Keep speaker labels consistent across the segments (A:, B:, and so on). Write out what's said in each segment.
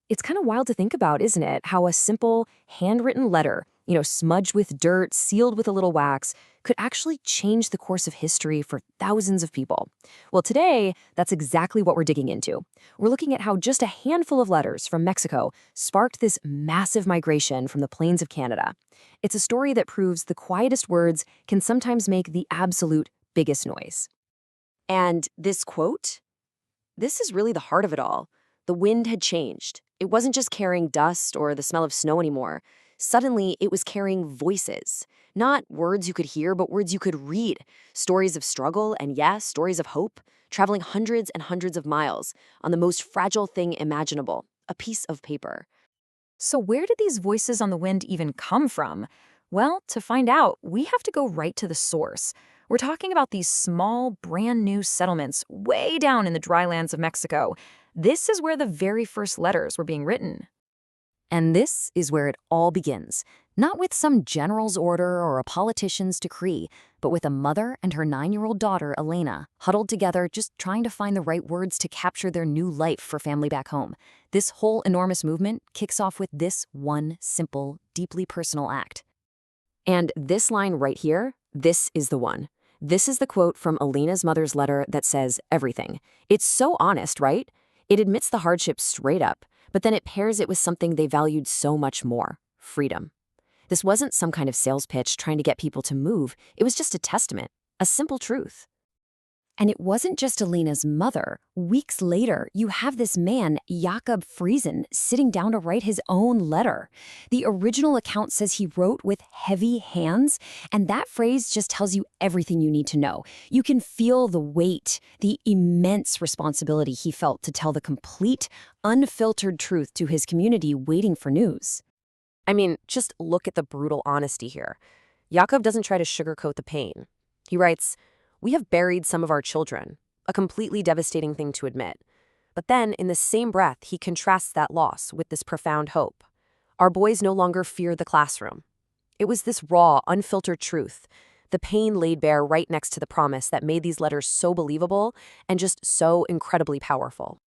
A: It's kind of wild to think about, isn't it? How a simple, handwritten letter, smudged with dirt, sealed with a little wax, could actually change the course of history for thousands of people. Well, today, that's exactly what we're digging into. We're looking at how just a handful of letters from Mexico sparked this massive migration from the plains of Canada. It's a story that proves the quietest words can sometimes make the absolute biggest noise. And this quote, this is really the heart of it all. The wind had changed. It wasn't just carrying dust or the smell of snow anymore. Suddenly, it was carrying voices. Not words you could hear, but words you could read. Stories of struggle and, yes, stories of hope, traveling hundreds and hundreds of miles on the most fragile thing imaginable, a piece of paper. So where did these voices on the wind even come from? Well, to find out, we have to go right to the source. We're talking about these small, brand new settlements way down in the dry lands of Mexico. This is where the very first letters were being written. And this is where it all begins. Not with some general's order or a politician's decree, but with a mother and her 9-year-old daughter, Elena, huddled together just trying to find the right words to capture their new life for family back home. This whole enormous movement kicks off with this one simple, deeply personal act. And this line right here, this is the one. This is the quote from Elena's mother's letter that says everything. It's so honest, right? It admits the hardship straight up, but then it pairs it with something they valued so much more, freedom. This wasn't some kind of sales pitch trying to get people to move. It was just a testament, a simple truth. And it wasn't just Elena's mother. Weeks later, you have this man, Jakob Friesen, sitting down to write his own letter. The original account says he wrote with heavy hands, and that phrase just tells you everything you need to know. You can feel the weight, the immense responsibility he felt to tell the complete, unfiltered truth to his community waiting for news. I mean, just look at the brutal honesty here. Jakob doesn't try to sugarcoat the pain. He writes, "We have buried some of our children," a completely devastating thing to admit. But then, in the same breath, he contrasts that loss with this profound hope. Our boys no longer fear the classroom. It was this raw, unfiltered truth, the pain laid bare right next to the promise that made these letters so believable and just so incredibly powerful.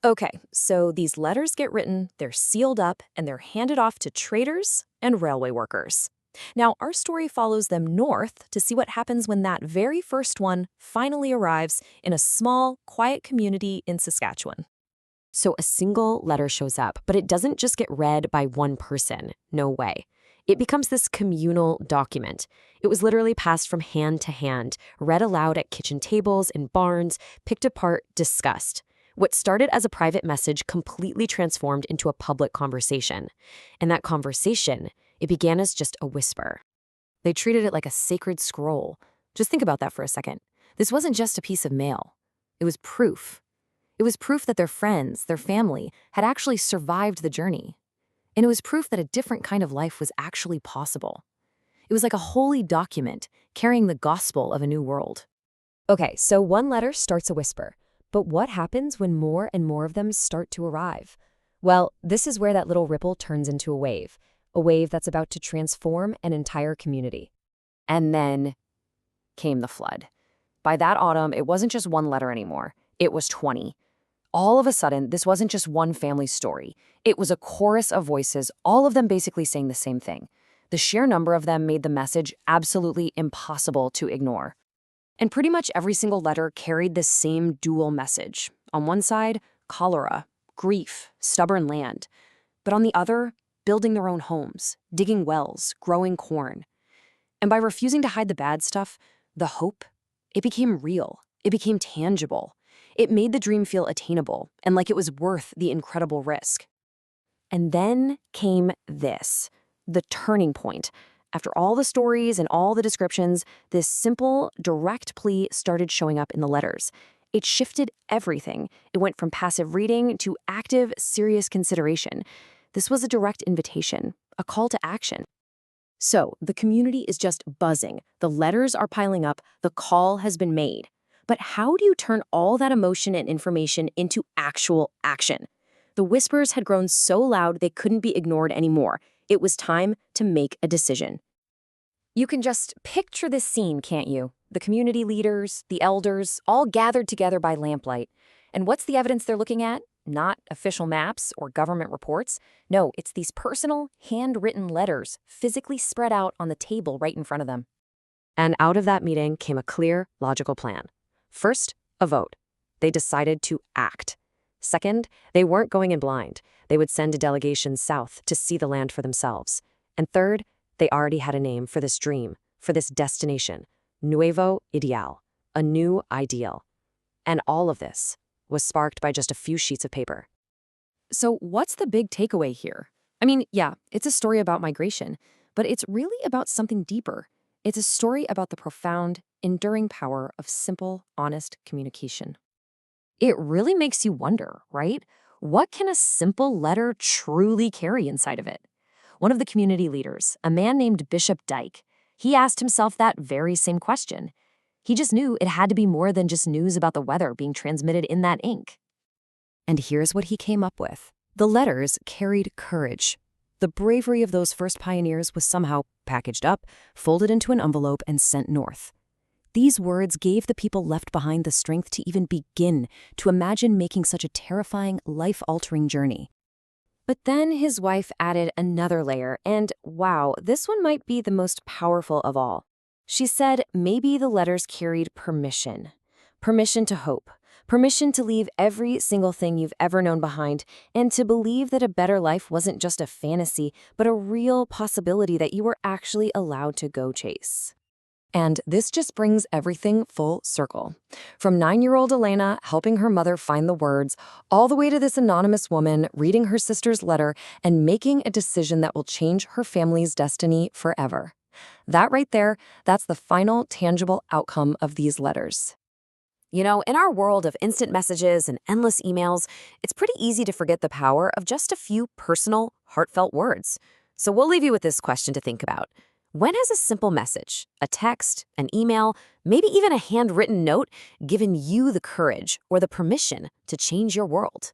A: Okay, so these letters get written, they're sealed up, and they're handed off to traders and railway workers. Now, our story follows them north to see what happens when that very first one finally arrives in a small, quiet community in Saskatchewan. So a single letter shows up, but it doesn't just get read by one person. No way. It becomes this communal document. It was literally passed from hand to hand, read aloud at kitchen tables, in barns, picked apart, discussed. What started as a private message completely transformed into a public conversation. And that conversation, it began as just a whisper. They treated it like a sacred scroll. Just think about that for a second. This wasn't just a piece of mail. It was proof. It was proof that their friends, their family, had actually survived the journey. And it was proof that a different kind of life was actually possible. It was like a holy document carrying the gospel of a new world. Okay, so one letter starts a whisper. But what happens when more and more of them start to arrive? Well, this is where that little ripple turns into a wave that's about to transform an entire community. And then came the flood. By that autumn, it wasn't just one letter anymore. It was 20. All of a sudden, this wasn't just one family's story. It was a chorus of voices, all of them basically saying the same thing. The sheer number of them made the message absolutely impossible to ignore. And pretty much every single letter carried the same dual message. On one side, cholera, grief, stubborn land. But on the other, building their own homes, digging wells, growing corn. And by refusing to hide the bad stuff, the hope, it became real. It became tangible. It made the dream feel attainable and like it was worth the incredible risk. And then came this, the turning point. After all the stories and all the descriptions, this simple, direct plea started showing up in the letters. It shifted everything. It went from passive reading to active, serious consideration. This was a direct invitation, a call to action. So the community is just buzzing. The letters are piling up. The call has been made. But how do you turn all that emotion and information into actual action? The whispers had grown so loud they couldn't be ignored anymore. It was time to make a decision. You can just picture this scene, can't you? The community leaders, the elders, all gathered together by lamplight. And what's the evidence they're looking at? Not official maps or government reports. No, it's these personal, handwritten letters physically spread out on the table right in front of them. And out of that meeting came a clear, logical plan. First, a vote. They decided to act. Second, they weren't going in blind. They would send a delegation south to see the land for themselves. And third, they already had a name for this dream, for this destination. Nuevo Ideal, a new ideal. And all of this was sparked by just a few sheets of paper. So what's the big takeaway here? I mean, yeah, it's a story about migration, but it's really about something deeper. It's a story about the profound, enduring power of simple, honest communication. It really makes you wonder, right? What can a simple letter truly carry inside of it? One of the community leaders, a man named Bishop Dyke, he asked himself that very same question. He just knew it had to be more than just news about the weather being transmitted in that ink. And here's what he came up with. The letters carried courage. The bravery of those first pioneers was somehow packaged up, folded into an envelope, and sent north. These words gave the people left behind the strength to even begin to imagine making such a terrifying, life-altering journey. But then his wife added another layer, and wow, this one might be the most powerful of all. She said maybe the letters carried permission. Permission to hope. Permission to leave every single thing you've ever known behind and to believe that a better life wasn't just a fantasy, but a real possibility that you were actually allowed to go chase. And this just brings everything full circle. From 9-year-old Elena helping her mother find the words, all the way to this anonymous woman reading her sister's letter and making a decision that will change her family's destiny forever. That right there, that's the final tangible outcome of these letters. You know, in our world of instant messages and endless emails, it's pretty easy to forget the power of just a few personal, heartfelt words. So we'll leave you with this question to think about. When has a simple message, a text, an email, maybe even a handwritten note, given you the courage or the permission to change your world?